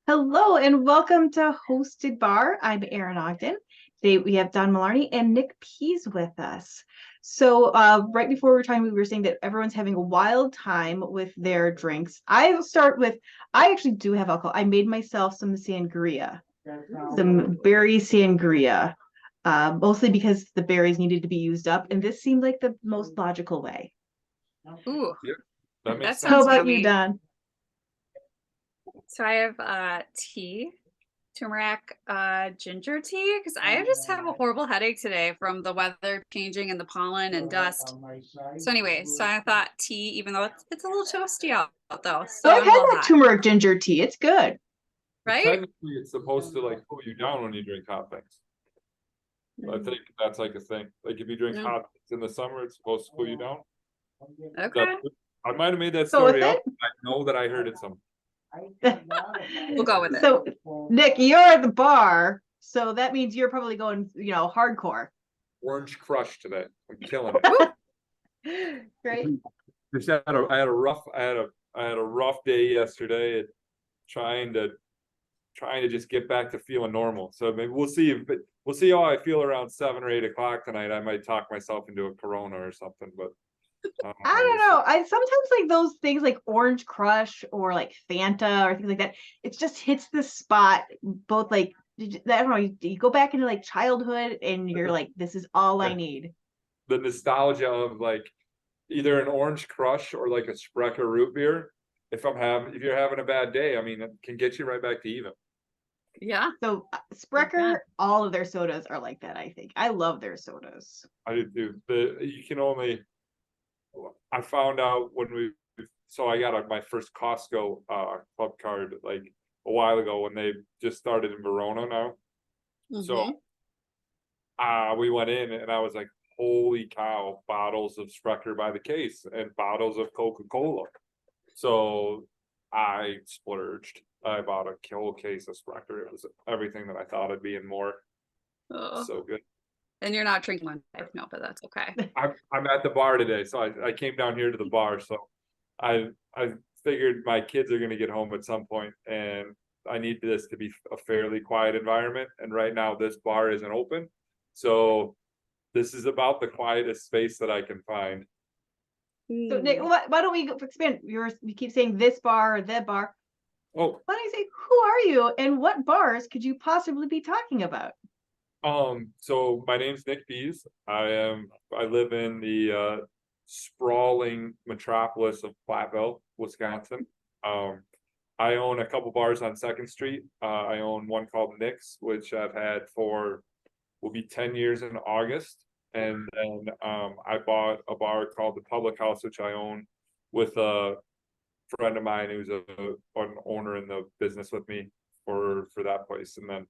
Hello and welcome to Hosted Bar. I'm Erin Ogden. Today we have Don Maloney and Nick Pease with us. Right before we were saying that everyone's having a wild time with their drinks. I'll start with, I actually do have alcohol. I made myself some sangria, some berry sangria, mostly because the berries needed to be used up. And this seemed like the most logical way. Ooh, Yep, that makes that sense. How sounds about you, yummy. Don? So I have tea, turmeric, ginger tea, because I just have a horrible headache today from the weather changing and the pollen and dust. So anyway, so I thought tea, even though it's a little toasty out though, Oh, so I've I'm a had little that hot, turmeric ginger tea. It's good. right? Technically, it's supposed to like cool you down when you drink hot things. I think that's like a thing. Like if you drink Mm, hot things in the summer, it's supposed to cool you down. That okay, I might have made that Go with story it. up. I know that I heard it somewhere. we'll go with it. So, Nick, you're at the bar, so that means you're probably going, hardcore. Orange Crush today. I'm killing it. Woo! Right? I had a rough day yesterday at trying to trying to just get back to feeling normal. So maybe we'll see how I feel around 7 or 8 o'clock tonight. I might talk myself into a Corona or something, but I we'll don't see. know. I sometimes like those things like Orange Crush or like Fanta or things like that. It just hits the spot. Both like I don't know. You go back into like childhood and you're like, this is all I Yeah. need. The nostalgia of like either an Orange Crush or like a Sprecher root beer. If you're having a bad day, I mean, it can get you right back to even. Yeah, So you Sprecher, can. all of their sodas are like that. I think I love their sodas. I do. You can only. I found out when we. So I got my first Costco club card like a while ago when they just started in Verona now. So Mm-hmm. we went in and I was like, holy cow, bottles of Sprecher by the case and bottles of Coca-Cola. So I splurged. I bought a whole case of Sprecher. It was everything that I thought it'd be and more. Oh, So good. and you're not drinking one, no, but that's okay. I'm at the bar today, so I came down here to the bar. So I figured my kids are gonna get home at some point, and I need this to be a fairly quiet environment. And right now, this bar isn't open, so this is about the quietest space that I can find. So Nick, Mm. why don't we expand? You keep saying this bar or that bar. Oh, Why don't you say who are you and what bars could you possibly be talking about? so my name's Nick Pease. I live in the sprawling metropolis of Platteville, Wisconsin. Um, I own a couple bars on Second Street. I own one called Nick's, which I've had for will be 10 years in August. And then I bought a bar called the Public House, which I own with a friend of mine who's an owner in the business with me for that place. And then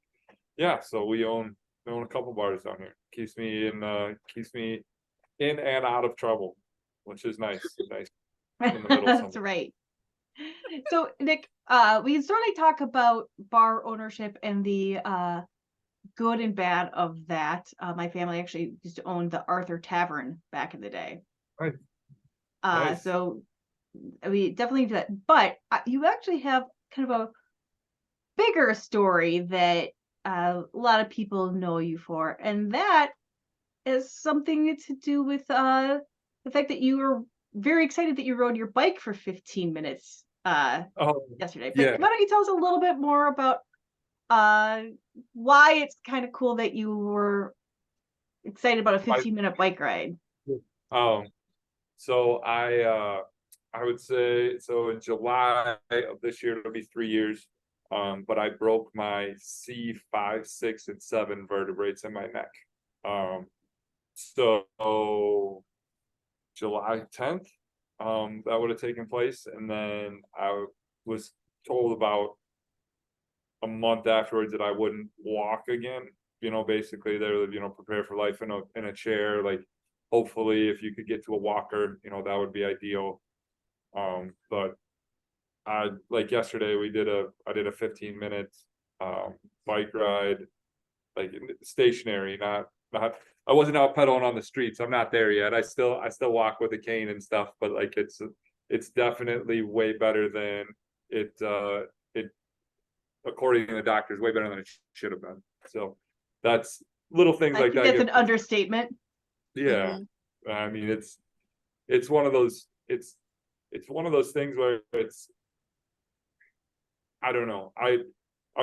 yeah, so we own a couple bars down here. Keeps me in and out of trouble, which is nice. Nice in the middle That's somewhere. right. So Nick, we can certainly talk about bar ownership and the good and bad of that. My family actually used to own the Arthur Tavern back in the day. Right. Uh, Nice. so we definitely do that. But you actually have kind of a bigger story that a lot of people know you for, and that is something to do with the fact that you were very excited that you rode your bike for 15 minutes Oh yesterday. But yeah. why don't you tell us a little bit more about uh, why it's kind of cool that you were excited about a I, 15-minute bike ride? um so I would say so in July of this year it'll be 3 years. But I broke my C5, 6, and 7 vertebrae in my neck. Um so July 10th, that would have taken place. And then I was told about a month afterwards that I wouldn't walk again. Basically they're, prepare for life in a chair. Like hopefully if you could get to a walker, that would be ideal. But I like yesterday I did a 15 minute bike ride, like stationary, not I wasn't out pedaling on the streets. I'm not there yet. I still walk with a cane and stuff, but like it's definitely way better than it according to the doctors, way better than it should have been. So that's little things I like think that. that's an understatement. Yeah. I mean, it's one of those, it's one of those things where it's, I don't know. I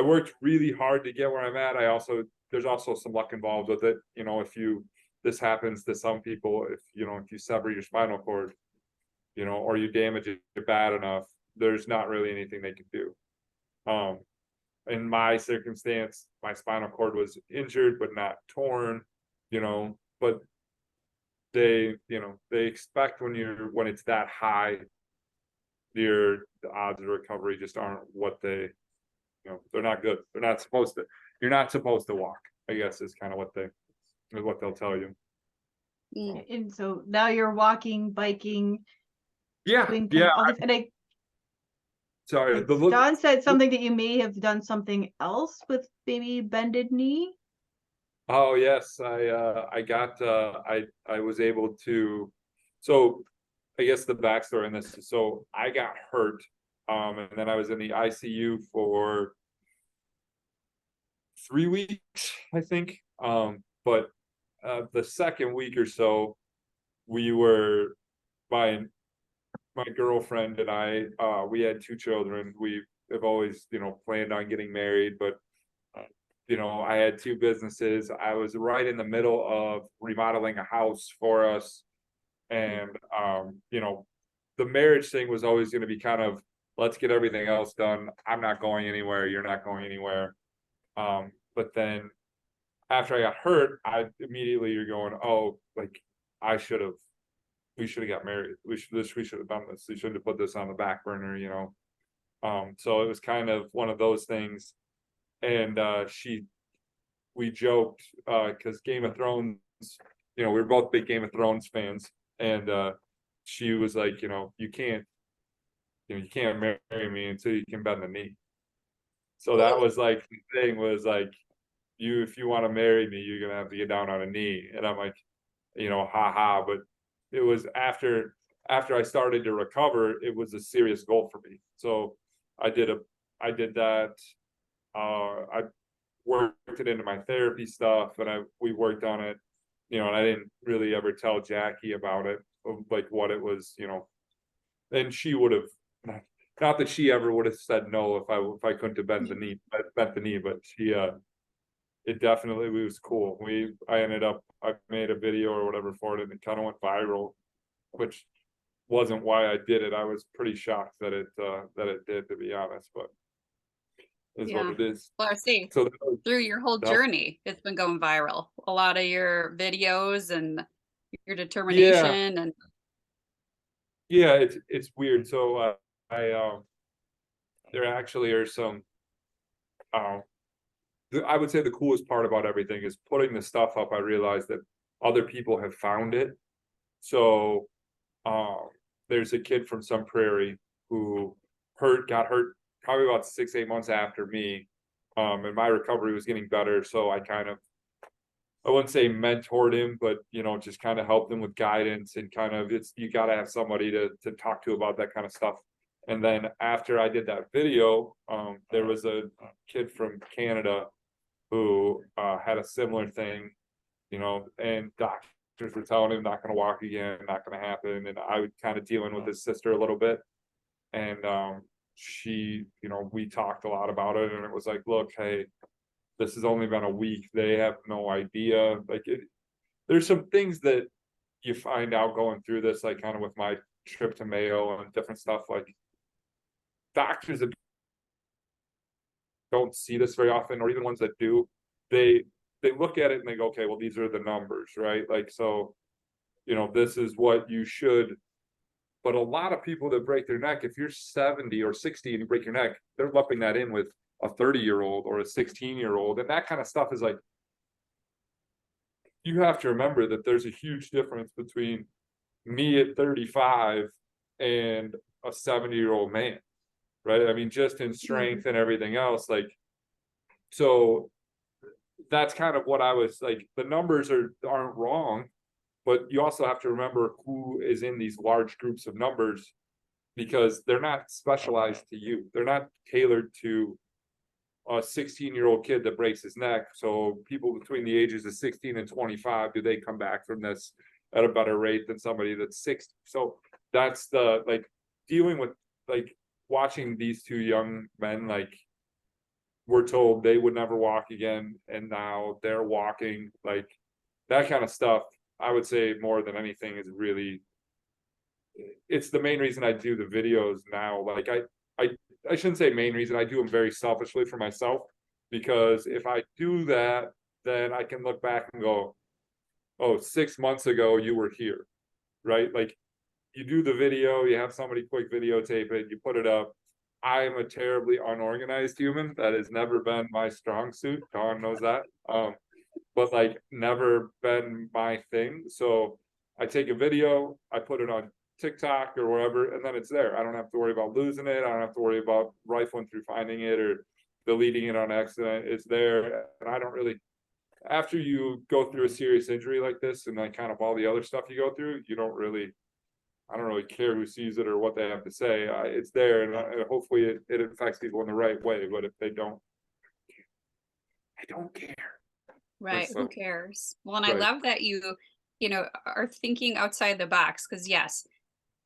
worked really hard to get where I'm at. There's also some luck involved with it. You know, this happens to some people, if you sever your spinal cord, or you damage it bad enough, there's not really anything they can do. In my circumstance, my spinal cord was injured but not torn, but they expect when it's that high, the odds of recovery just aren't what they're not good. You're not supposed to walk, I guess, is kind of what they'll tell you. And so now you're walking, biking, Yeah, doing yeah. all this, and Sorry, Dawn said something that you may have done something else with maybe bended knee. Oh yes, I was able to. So I guess the backstory on this is, so I got hurt, and then I was in the ICU for 3 weeks, I think. But the second week or so, we were my girlfriend and I, we had 2 children. We have always, planned on getting married, but I had 2 businesses. I was right in the middle of remodeling a house for us. And the marriage thing was always going to be kind of, let's get everything else done. I'm not going anywhere, you're not going anywhere. But then after I got hurt, you're going, oh, like we should have got married. We should have done this. We shouldn't have put this on the back burner, So it was kind of one of those things. And we joked, because Game of Thrones, we were both big Game of Thrones fans. And she was like, you can't marry me until you can bend the knee. So that was like, the thing was like, if you want to marry me, you're gonna have to get down on a knee. And I'm like, haha. But it was after I started to recover, it was a serious goal for me. So I did that. I worked it into my therapy stuff, and we worked on it, and I didn't really ever tell Jackie about it, like what it was, and she would have, not that she ever would have said no if I couldn't have bent the knee, but she it definitely was cool. I made a video or whatever for it, and it kind of went viral, which wasn't why I did it. I was pretty shocked that it did, to be honest, but is what it is. Well, I see. So through your whole journey, it's been going viral. A lot of your videos and your determination and it's weird. So there actually are some I would say the coolest part about everything is putting the stuff up. I realized that other people have found it. So there's a kid from some prairie who got hurt probably about 6-8 months after me, and my recovery was getting better. So I wouldn't say mentored him, but just kind of helped him with guidance, and kind of, you got to have somebody to talk to about that kind of stuff. And then after I did that video, there was a kid from Canada who had a similar thing, and doctors were telling him not going to walk again, not going to happen. And I was kind of dealing with his sister a little bit, and she, we talked a lot about it, and it was like, look, hey, this has only been a week. They have no idea. Like, there's some things that you find out going through this, like kind of with my trip to Mayo and different stuff. Like, doctors that don't see this very often, or even ones that do, they look at it and they go, okay, well, these are the numbers, right? Like, so, this is what you should. But a lot of people that break their neck, if you're 70 or 60 and you break your neck, they're lumping that in with a 30-year-old or a 16-year-old. And that kind of stuff is like, you have to remember that there's a huge difference between me at 35 and a 70-year-old man, right? I mean, just in strength and everything else. Like, so that's kind of what I was like, the numbers aren't wrong, but you also have to remember who is in these large groups of numbers, because they're not specialized to you. They're not tailored to a 16-year-old kid that breaks his neck. So people between the ages of 16 and 25, do they come back from this at a better rate than somebody that's 60? So that's the, like, dealing with, like, watching these two young men, like, we're told they would never walk again, and now they're walking, like, that kind of stuff. I would say more than anything is really, it's the main reason I do the videos now. Like, I shouldn't say main reason, I do them very selfishly for myself, because if I do that, then I can look back and go, oh, 6 months ago you were here, right? Like, you do the video, you have somebody quick videotape it, you put it up. I am a terribly unorganized human. That has never been my strong suit. Dawn knows that. But like, never been my thing. So I take a video, I put it on TikTok or wherever, and then it's there. I don't have to worry about losing it. I don't have to worry about rifling through finding it or deleting it on accident. It's there. And I don't really, after you go through a serious injury like this and like kind of all the other stuff you go through, you don't really, I don't really care who sees it or what they have to say. It's there, and hopefully it affects people in the right way. But if they don't, I don't care. Right. So, Who cares? Well, and I right. love that you know, are thinking outside the box, because yes,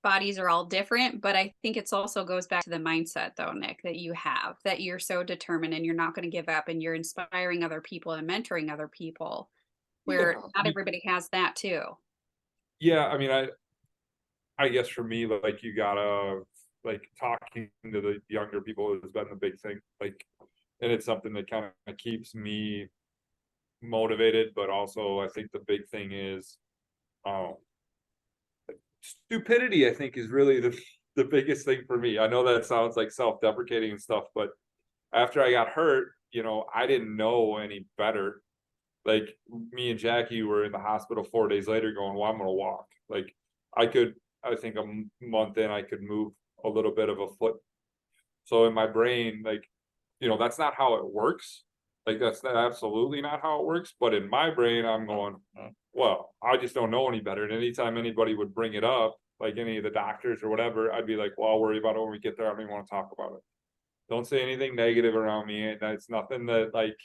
bodies are all different, but I think it's also goes back to the mindset though, Nick, that you have, that you're so determined and you're not going to give up, and you're inspiring other people and mentoring other people, where Yeah, not everybody has that too. yeah. I mean, I guess for me, like, you gotta, like, talking to the younger people has been the big thing. Like, and it's something that kind of keeps me motivated. But also, I think the big thing is, um, stupidity. I think is really the biggest thing for me. I know that sounds like self-deprecating and stuff, but after I got hurt, I didn't know any better. Like, me and Jackie were in the hospital 4 days later going, well, I'm gonna walk. Like, I think a month in, I could move a little bit of a foot. So in my brain, like, that's not how it works. Like, that's absolutely not how it works. But in my brain, I'm going, well, I just don't know any better. And anytime anybody would bring it up, like any of the doctors or whatever, I'd be like, well, I'll worry about it when we get there. I don't even want to talk about it. Don't say anything negative around me. And it's nothing that, like,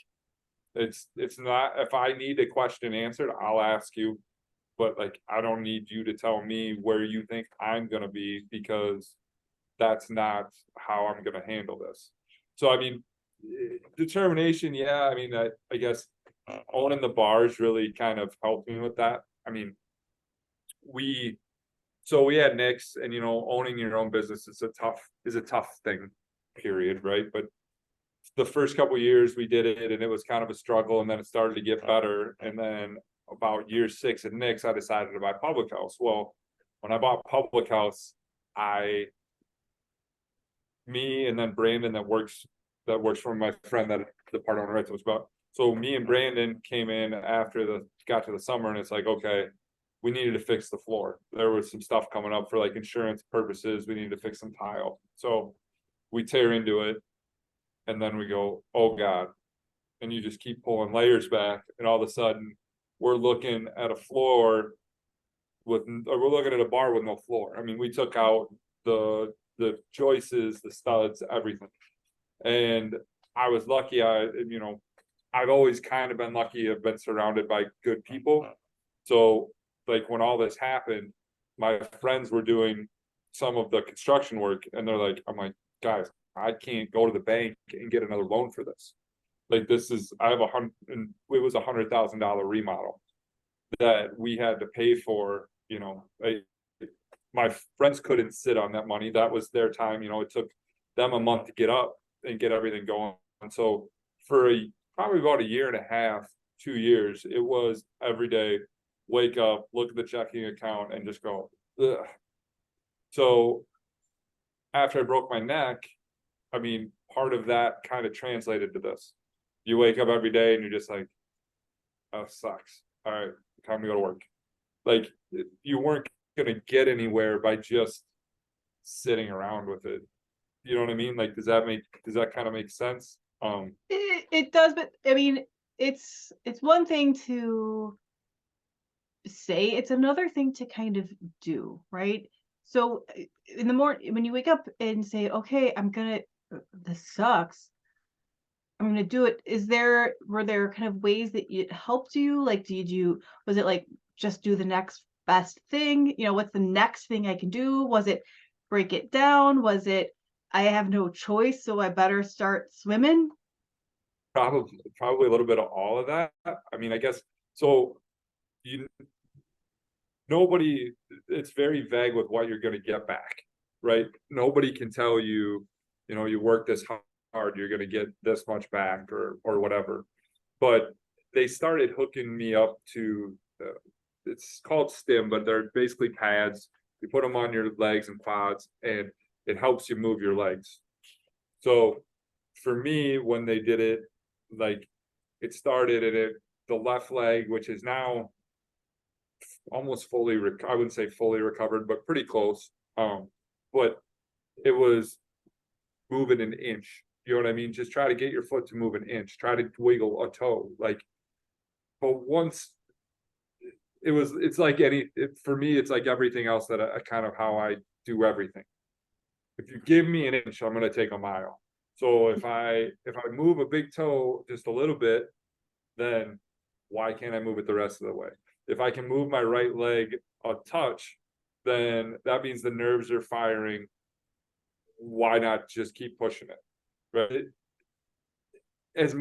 it's not, if I need a question answered, I'll ask you. But like, I don't need you to tell me where you think I'm gonna be, because that's not how I'm gonna handle this. So I mean, determination, yeah. I mean, I guess owning the bars really kind of helped me with that. I mean, we had Nick's, and owning your own business is a tough thing, period, right? But the first couple of years we did it, and it was kind of a struggle, and then it started to get better. And then about year 6 at Nick's, I decided to buy Public House. Well, when I bought Public House, me and then Brandon that works for my friend that the part owner writes was about. So me and Brandon came in after got to the summer, and it's like, okay, we needed to fix the floor. There was some stuff coming up for like insurance purposes. We needed to fix some tile. So we tear into it, and then we go, oh God. And you just keep pulling layers back, and all of a sudden we're looking at a floor we're looking at a bar with no floor. I mean, we took out the joists, the studs, everything. And I was lucky. I've always kind of been lucky. I've been surrounded by good people. So like, when all this happened, my friends were doing some of the construction work, and they're like, I'm like, guys, I can't go to the bank and get another loan for this. Like, I have it was $100,000 remodel that we had to pay for. My friends couldn't sit on that money. That was their time. It took them a month to get up and get everything going. And so for probably about a year and a half, 2 years, it was every day, wake up, look at the checking account, and just go, ugh. So after I broke my neck, I mean, part of that kind of translated to this. You wake up every day and you're just like, oh, sucks. All right, time to go to work. Like, you weren't gonna get anywhere by just sitting around with it. You know what I mean? Like, does that kind of make sense? It does, but I mean, it's one thing to say, it's another thing to kind of do, right? So in the morning, when you wake up and say, okay, this sucks, I'm going to do it. Were there kind of ways that it helped you? Like, was it like, just do the next best thing? What's the next thing I can do? Was it break it down? Was it, I have no choice, so I better start swimming? Probably a little bit of all of that. I mean, I guess, so you, nobody, it's very vague with what you're going to get back, right? Nobody can tell you, you work this hard, you're going to get this much back or whatever. But they started hooking me up to, it's called stim, but they're basically pads. You put them on your legs and quads, and it helps you move your legs. So for me, when they did it, like, it started at the left leg, which is now almost fully, I wouldn't say fully recovered, but pretty close. But it was moving an inch. You know what I mean? Just try to get your foot to move an inch. Try to wiggle a toe. Like, but once it's like for me, it's like everything else that I kind of how I do everything. If you give me an inch, I'm going to take a mile. So if I move a big toe just a little bit, then why can't I move it the rest of the way? If I can move my right leg a touch, then that means the nerves are firing. Why not just keep pushing it? Right? As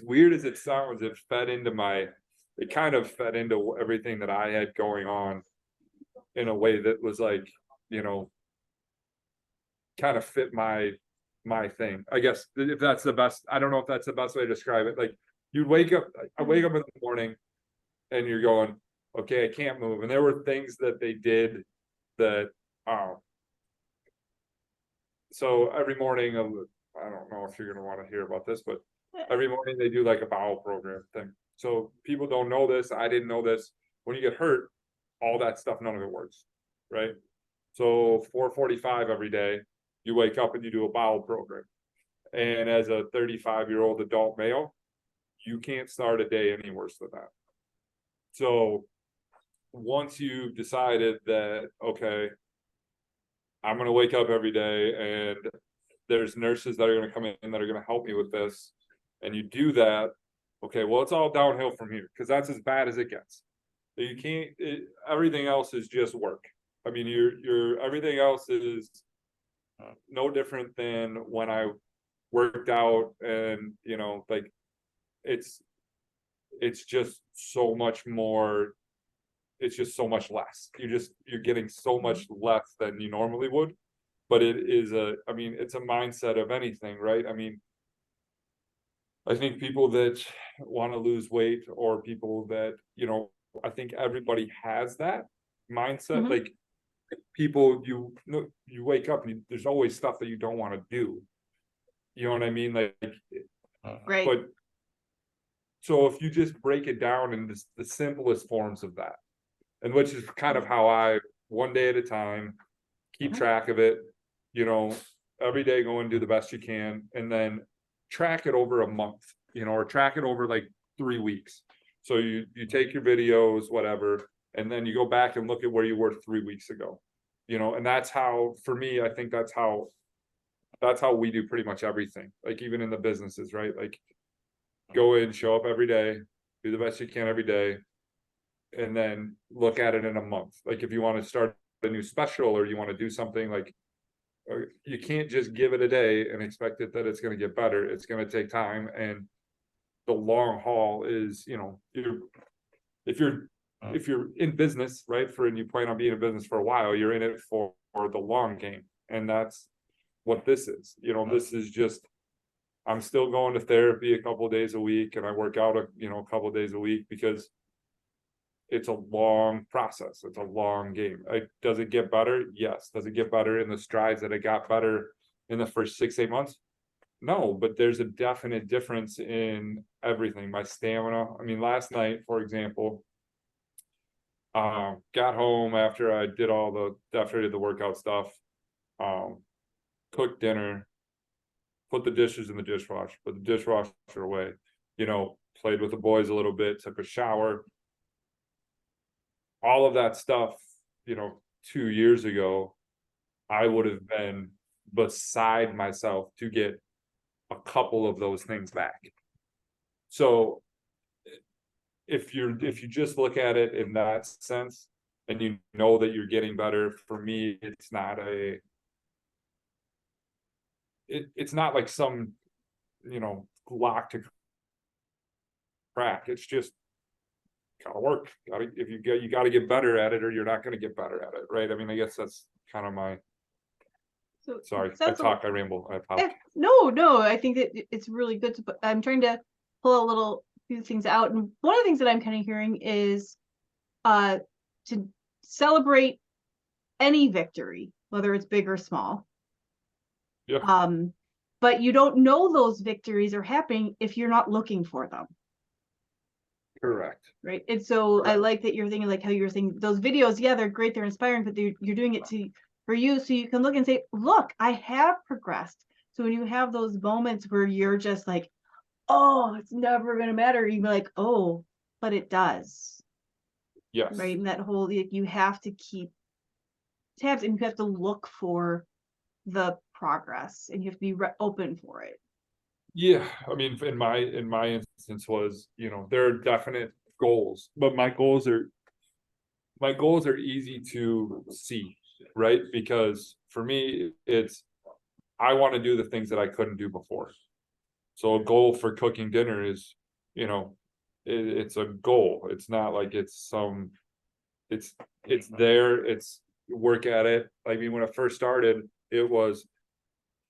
weird as it sounds, it kind of fed into everything that I had going on in a way that was like, kind of fit my thing. I guess if that's the best, I don't know if that's the best way to describe it. Like, I wake up in the morning and you're going, okay, I can't move. And there were things that they did that, so every morning, I don't know if you're going to want to hear about this, but every morning they do like a bowel program thing. So people don't know this. I didn't know this. When you get hurt, all that stuff, none of it works, right? So 4:45 every day, you wake up and you do a bowel program. And as a 35-year-old adult male, you can't start a day any worse than that. So once you've decided that, okay, I'm going to wake up every day and there's nurses that are going to come in that are going to help me with this, and you do that, okay, well, it's all downhill from here, because that's as bad as it gets. You can't, everything else is just work. I mean, everything else is no different than when I worked out, and like, it's just so much more, it's just so much less. You're getting so much less than you normally would. But it is it's a mindset of anything, right? I mean, I think people that want to lose weight, or people that, I think everybody has that mindset. Mhm. Like, people, you wake up and there's always stuff that you don't want to do. You know what I mean? Like, Right. but so if you just break it down in the simplest forms of that, and which is kind of how I, one day at a time, keep track of it, every day go and do the best you can, and then track it over a month, or track it over like 3 weeks. So you take your videos, whatever, and then you go back and look at where you were 3 weeks ago, and that's how, for me, I think that's how we do pretty much everything. Like, even in the businesses, right? Like, go in, show up every day, do the best you can every day, and then look at it in a month. Like, if you want to start a new special, or you want to do something, like, you can't just give it a day and expect it that it's going to get better. It's going to take time, and the long haul is, if you're in business, right, and you plan on being in business for a while, you're in it for the long game. And that's what this is. This is just, I'm still going to therapy a couple of days a week, and I work out a couple of days a week, because it's a long process. It's a long game. Does it get better? Yes. Does it get better in the strides that it got better in the first 6-8 months? No, but there's a definite difference in everything. My stamina. I mean, last night, for example, got home after I did the workout stuff, cooked dinner, put the dishes in the dishwasher, put the dishwasher away, played with the boys a little bit, took a shower. All of that stuff, 2 years ago, I would have been beside myself to get a couple of those things back. So if you just look at it in that sense, and you know that you're getting better, for me, it's not it's not like some, lock to crack. It's just gotta work. You gotta get better at it, or you're not gonna get better at it, right? I mean, I guess that's kind of my. So Sorry, sounds I ramble. I apologize. no, I think that it's really good to put, I'm trying to pull a little few things out. And one of the things that I'm kind of hearing is to celebrate any victory, whether it's big or small. Yeah. But you don't know those victories are happening if you're not looking for them. Correct. Right. And so I Correct. like that you're thinking like how you were saying those videos, yeah, they're great, they're inspiring, but you're doing it for you, so you can look and say, look, I have progressed. So when you have those moments where you're just like, oh, it's never gonna matter, you'd be like, oh, but it does. Yes. Right. And that whole, you have to keep tabs, and you have to look for the progress, and you have to be open for it. Yeah, I mean, in my instance was, there are definite goals, but my goals are easy to see, right? Because for me, it's, I want to do the things that I couldn't do before. So a goal for cooking dinner is, it's a goal. It's not like it's some, it's there, it's work at it. I mean, when I first started, it was,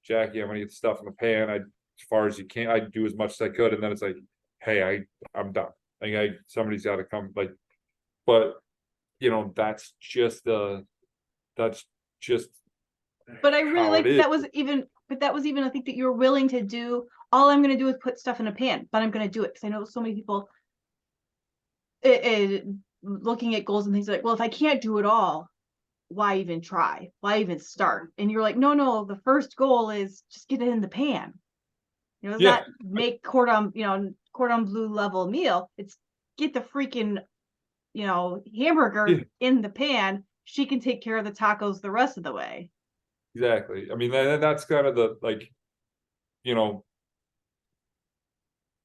Jackie, I'm gonna get the stuff in the pan. As far as you can, I do as much as I could, and then it's like, hey, I'm done. Like, somebody's got to come. Like, but that's just that's just. But I really how like it that is. was even, I think that you're willing to do. All I'm going to do is put stuff in a pan, but I'm going to do it because I know so many people looking at goals and things like, well, if I can't do it all, why even try? Why even start? And you're like, no, the first goal is just get it in the pan. It's Yeah. not make cordon bleu level meal. It's get the freaking, hamburger Yeah. in the pan. She can take care of the tacos the rest of the way. Exactly. I mean, that's kind of the, like,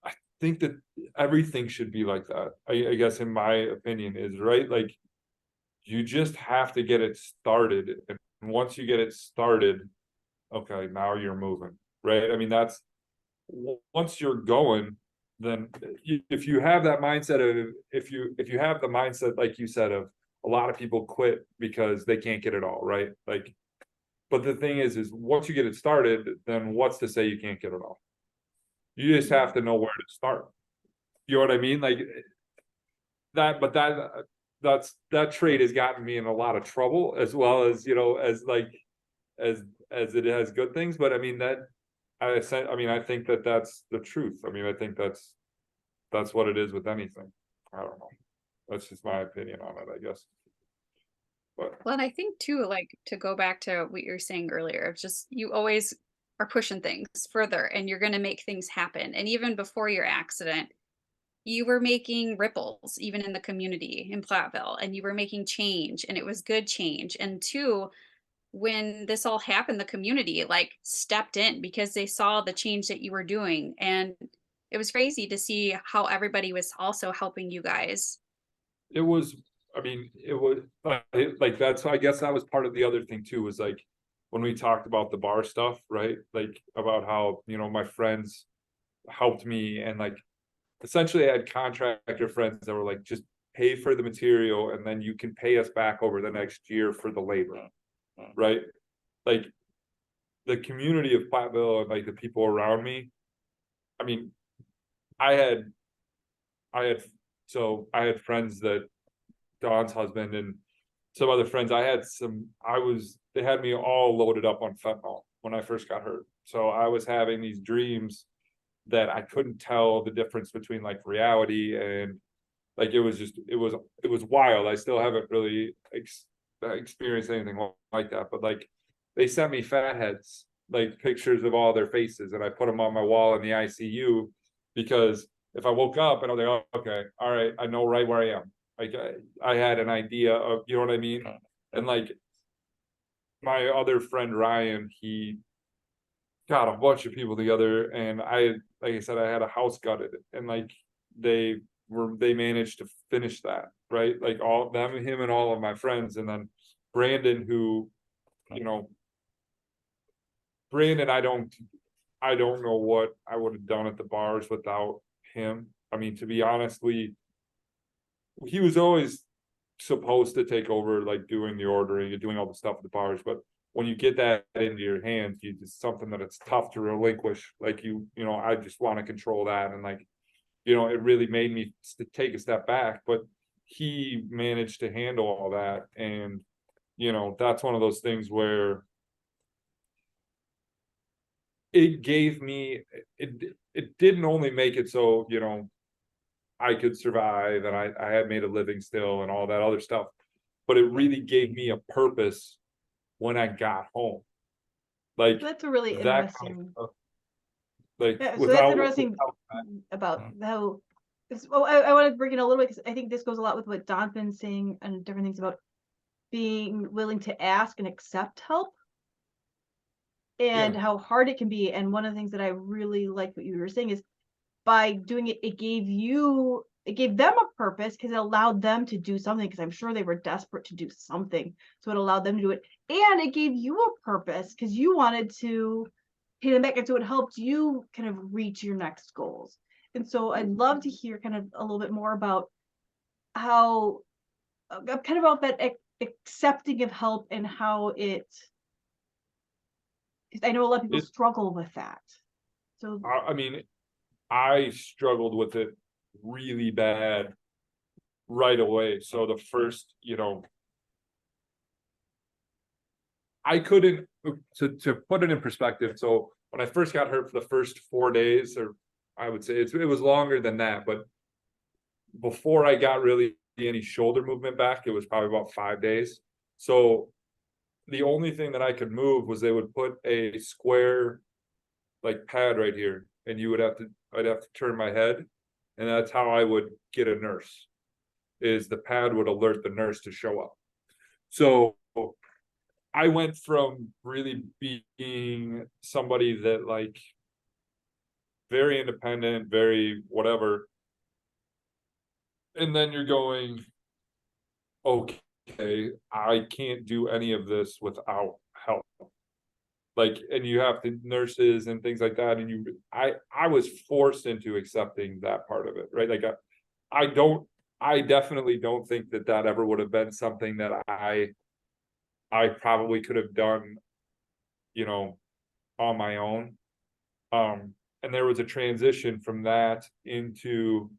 I think that everything should be like that. I guess, in my opinion, is right. Like, you just have to get it started, and once you get it started, okay, now you're moving, right? I mean, that's, once you're going, then if you have that mindset of, if you have the mindset, like you said, of a lot of people quit because they can't get it all right. Like, but the thing is once you get it started, then what's to say you can't get it all? You just have to know where to start. You know what I mean? Like that, but that trait has gotten me in a lot of trouble, as well as, as like, as it has good things. But I mean, I think that that's the truth. I mean, I think that's what it is with anything. I don't know. That's just my opinion on it, I guess. But Well, and I think too, like to go back to what you were saying earlier, of just you always are pushing things further and you're going to make things happen. And even before your accident, you were making ripples, even in the community in Platteville, and you were making change, and it was good change. And two, when this all happened, the community like stepped in because they saw the change that you were doing. And it was crazy to see how everybody was also helping you guys. it was, I mean, it was like, that's, I guess that was part of the other thing too, was like, when we talked about the bar stuff, right? Like, about how, my friends helped me, and like, essentially I had contractor friends that were like, just pay for the material and then you can pay us back over the next year for the labor, right? Like, the community of Platteville and like the people around me, I mean, I had I had I had friends, that Dawn's husband and some other friends, they had me all loaded up on fentanyl when I first got hurt. So I was having these dreams that I couldn't tell the difference between like reality, and like, it was wild. I still haven't really experienced anything like that, but like, they sent me fatheads, like pictures of all their faces, and I put them on my wall in the ICU, because if I woke up and I was like, oh, okay, all right, I know right where I am. Like, I had an idea of, you know what I mean? And like, my other friend Ryan, he got a bunch of people together, and like I said, I had a house gutted, and like they managed to finish that, right? Like all them, him, and all of my friends, and then Brandon, who, you know, Brandon, I don't know what I would have done at the bars without him. I mean, to be honest, he was always supposed to take over, like doing the ordering and doing all the stuff at the bars, but when you get that into your hands, it's something that it's tough to relinquish. Like I just want to control that, and like, it really made me take a step back. But he managed to handle all that, and that's one of those things where it gave me it didn't only make it so I could survive, and I had made a living still and all that other stuff, but it really gave me a purpose when I got home. Like That's a really that kind interesting. of stuff, like Yeah, so that's without interesting about how. Well, I want to bring it a little bit because I think this goes a lot with what Don's been saying and different things about being willing to ask and accept help, and Yeah. how hard it can be. And one of the things that I really like what you were saying is by doing it, it gave them a purpose because it allowed them to do something, because I'm sure they were desperate to do something. So it allowed them to do it. And it gave you a purpose because you wanted to pay them back. And so it helped you kind of reach your next goals. And so I'd love to hear kind of a little bit more about how, kind of about that accepting of help and how it, because I know a lot of people struggle with that. So I mean, I struggled with it really bad right away. So the first, I couldn't, to put it in perspective. So when I first got hurt for the first 4 days, or I would say it was longer than that, but before I got really any shoulder movement back, it was probably about 5 days. So the only thing that I could move was they would put a square like pad right here, and I'd have to turn my head, and that's how I would get a nurse, is the pad would alert the nurse to show up. So I went from really being somebody that like very independent, very whatever, and then you're going, okay, I can't do any of this without help. Like, and you have the nurses and things like that, and I was forced into accepting that part of it, right? Like I definitely don't think that ever would have been something that I probably could have done, on my own. And there was a transition from that into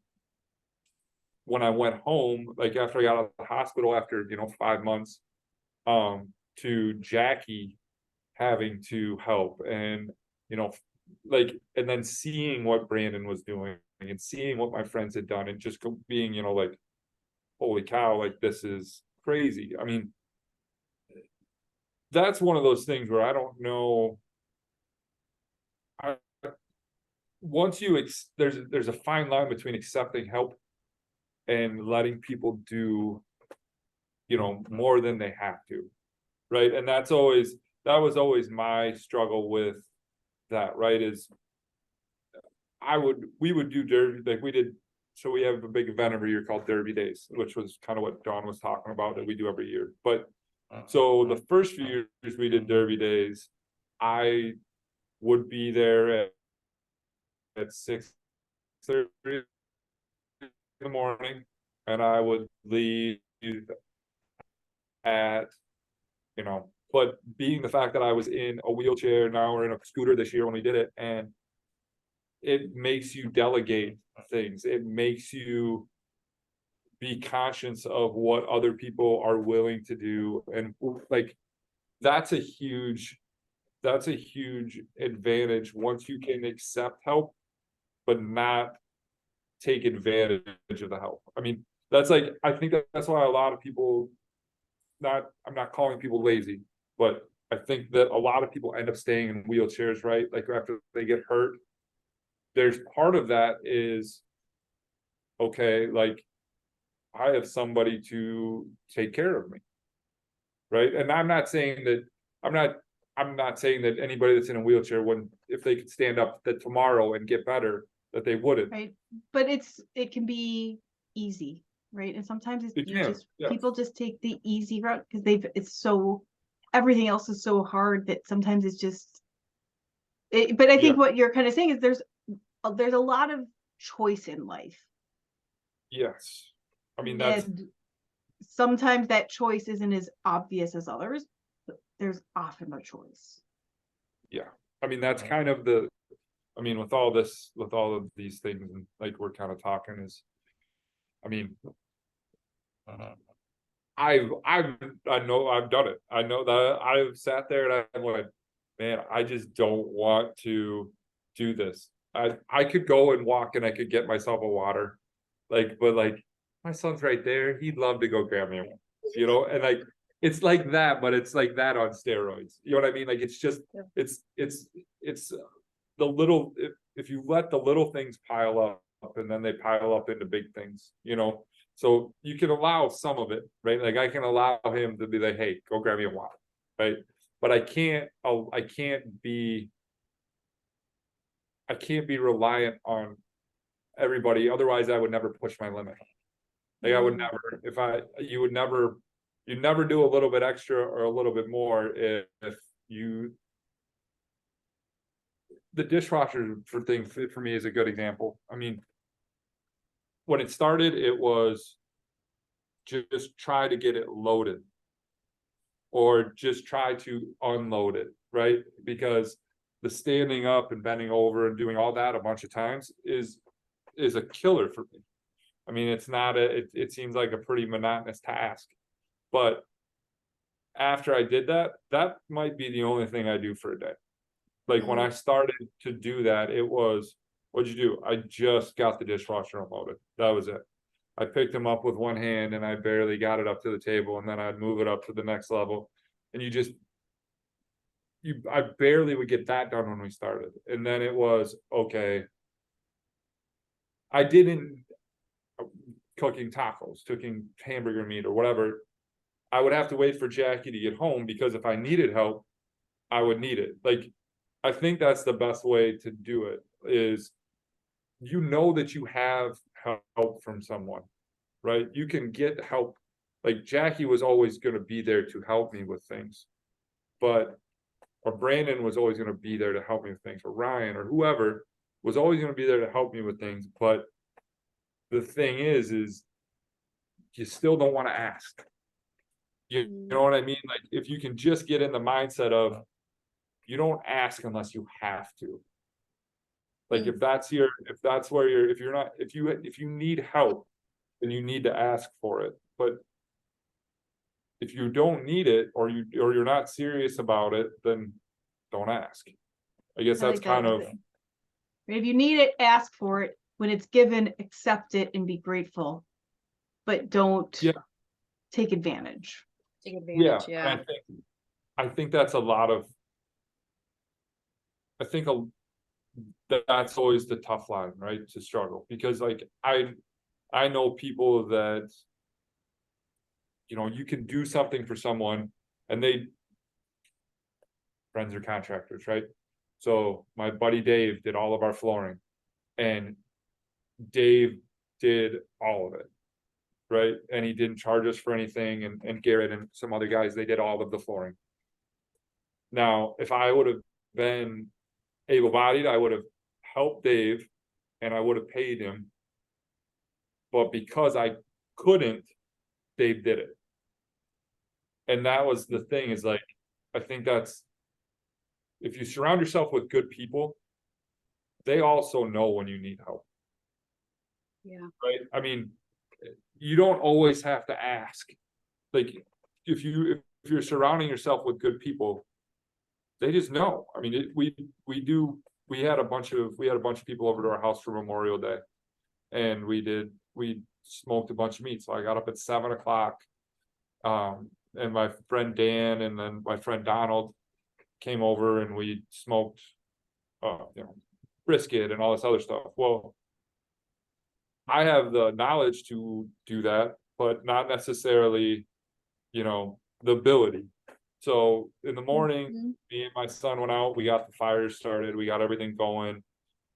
when I went home, like after I got out of the hospital after 5 months, to Jackie having to help, and like, and then seeing what Brandon was doing and seeing what my friends had done, and just being like, holy cow, like this is crazy. I mean, that's one of those things where I don't know. Once there's a fine line between accepting help and letting people do more than they have to, right? And that was always my struggle with that, right? Is we would do derby, like we did. So we have a big event every year called Derby Days, which was kind of what Dawn was talking about, that we do every year. But so the first few years we did Derby Days, I would be there at 6:30 in the morning, and I would leave at, but being the fact that I was in a wheelchair, now we're in a scooter this year when we did it, and it makes you delegate things. It makes you be conscious of what other people are willing to do. And like, that's a huge advantage once you can accept help, but not take advantage of the help. I mean, that's like, I think that's why a lot of people, I'm not calling people lazy, but I think that a lot of people end up staying in wheelchairs, right? Like after they get hurt, there's part of that is, okay, like I have somebody to take care of me, right? And I'm not saying that I'm not saying that anybody that's in a wheelchair wouldn't, if they could stand up that tomorrow and get better, that they wouldn't. Right. But it can be easy, right? And sometimes it's It you can, just yes. people just take the easy route because it's so everything else is so hard that sometimes it's just but I Yeah. think what you're kind of saying is there's a lot of choice in life. Yes. I mean, that's, And sometimes that choice isn't as obvious as others, but there's often a choice. yeah. I mean, that's kind of the, I mean, with all this, with all of these things, and like we're kind of talking is, I mean, I know I've done it. I know that I've sat there and I went, man, I just don't want to do this. I could go and walk and I could get myself a water, like, but like my son's right there. He'd love to go grab me one, you know, and like it's like that, but it's like that on steroids. You know what I mean? Like it's just it's the little if you let the little things pile up and then they pile up into big things, you know. So you can allow some of it, right? Like I can allow him to be like, hey, go grab me a water, right? But I can't be reliant on everybody. Otherwise, I would never push my limit. Like I would never, you'd never do a little bit extra or a little bit more if you, the dishwasher for me is a good example. I mean, when it started, it was just try to get it loaded or just try to unload it, right? Because the standing up and bending over and doing all that a bunch of times is a killer for me. I mean, it's not it seems like a pretty monotonous task, but after I did that, that might be the only thing I do for a day. Like when I started to do that, it was, what'd you do? I just got the dishwasher unloaded. That was it. I picked them up with one hand and I barely got it up to the table, and then I'd move it up to the next level. And I barely would get that done when we started. And then it was, okay, I didn't cooking tacos, cooking hamburger meat or whatever. I would have to wait for Jackie to get home because if I needed help, I would need it. Like, I think that's the best way to do it is, you know, that you have help from someone, right? You can get help. Like Jackie was always going to be there to help me with things, or Brandon was always going to be there to help me with things, or Ryan or whoever was always going to be there to help me with things. But the thing is you still don't want to ask. You know what I mean? Like if you can just get in the mindset of, you don't ask unless you have to. Like if you need help, then you need to ask for it. But if you don't need it, or you're not serious about it, then don't ask. I guess that's kind of, if you need it, ask for it. When it's given, accept it and be grateful, but don't take advantage. Take advantage, yeah. I think that's a lot of, I think that's always the tough line, right? To struggle, because like I know people that, you know, you can do something for someone and friends are contractors, right? So my buddy Dave did all of our flooring, and Dave did all of it, right? And he didn't charge us for anything, and Garrett and some other guys, they did all of the flooring. Now, if I would have been able-bodied, I would have helped Dave and I would have paid him. But because I couldn't, Dave did it. And that was the thing, is like, I think that's, if you surround yourself with good people, they also know when you need help. Yeah. Right? I mean, you don't always have to ask. Like if you're surrounding yourself with good people, they just know. I mean, we had a bunch of people over to our house for Memorial Day, and we smoked a bunch of meat. So I got up at 7 o'clock. And my friend Dan and then my friend Donald came over and we smoked brisket and all this other stuff. Well, I have the knowledge to do that, but not necessarily, the ability. So in the morning, Mhm. me and my son went out, we got the fires started, we got everything going.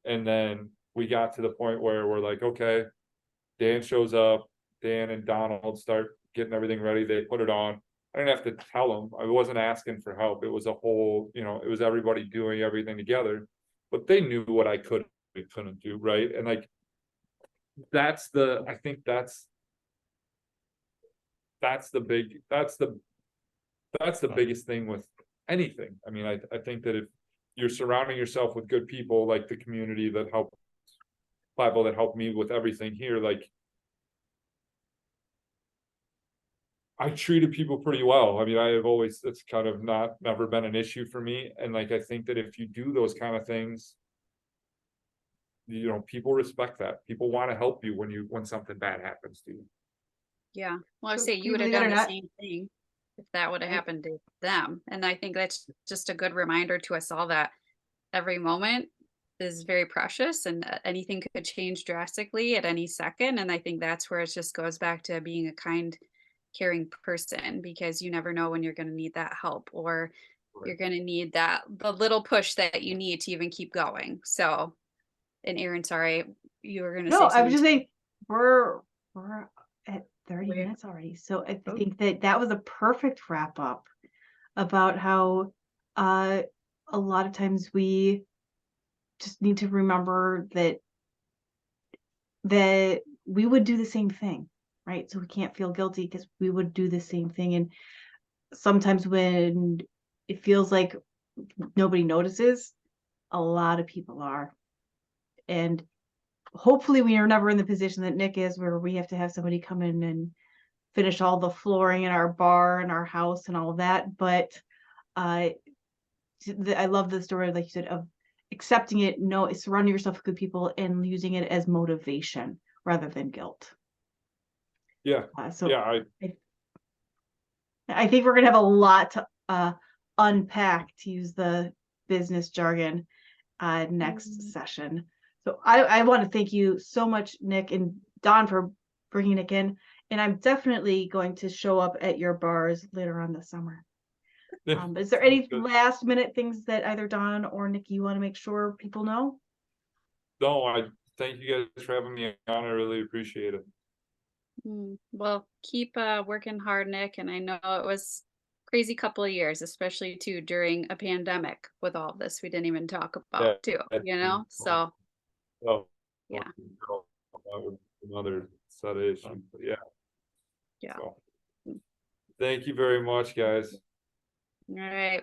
And then we got to the point where we're like, okay, Dan shows up, Dan and Donald start getting everything ready, they put it on. I didn't have to tell them, I wasn't asking for help, it was a whole, it was everybody doing everything together. But they knew what I could and couldn't do, right? And like, I think that's the big, that's the biggest thing with anything. I mean, I think that if you're surrounding yourself with good people, like the community that helped, people that helped me with everything here, like I treated people pretty well. I mean, I have always, it's kind of never been an issue for me. And like, I think that if you do those kind of things, people respect that. People want to help you when something bad happens to you. Yeah. Well, I would So say can you you would have believe it done or the not? same thing if that would have Right. happened to them. And I think that's just a good reminder to us all that every moment is very precious and anything could change drastically at any second. And I think that's where it just goes back to being a kind, caring person, because you never know when you're going to need that help, or you're Right. going to need the little push that you need to even keep going. So, and Erin, sorry, you were going to No, say I was something just too. saying we're at 30 We- minutes already. So I Oh. think that was a perfect wrap up about how uh a lot of times we just need to remember that we would do the same thing, right? So we can't feel guilty because we would do the same thing. And sometimes when it feels like nobody notices, a lot of people are. And hopefully we are never in the position that Nick is, where we have to have somebody come in and finish all the flooring in our bar and our house and all of that. But uh, I love the story, like you said, of accepting it, surrounding yourself with good people and using it as motivation rather than guilt. Yeah. So Yeah. I think we're gonna have a lot to unpack, to use the business jargon, next session. So I want to thank you so much, Nick and Dawn, for bringing Nick in. And I'm definitely going to show up at your bars later on this summer. Is there any Good. last minute things that either Dawn or Nick you want to make sure people know? No, I thank you guys for having me on. I really appreciate it. Well, keep working hard, Nick. And I know it was crazy couple of years, especially too during a pandemic with all of this we didn't even talk Yeah. about too, So Oh, yeah, that was another set of issues, but yeah. yeah. So, thank you very much, guys. All right.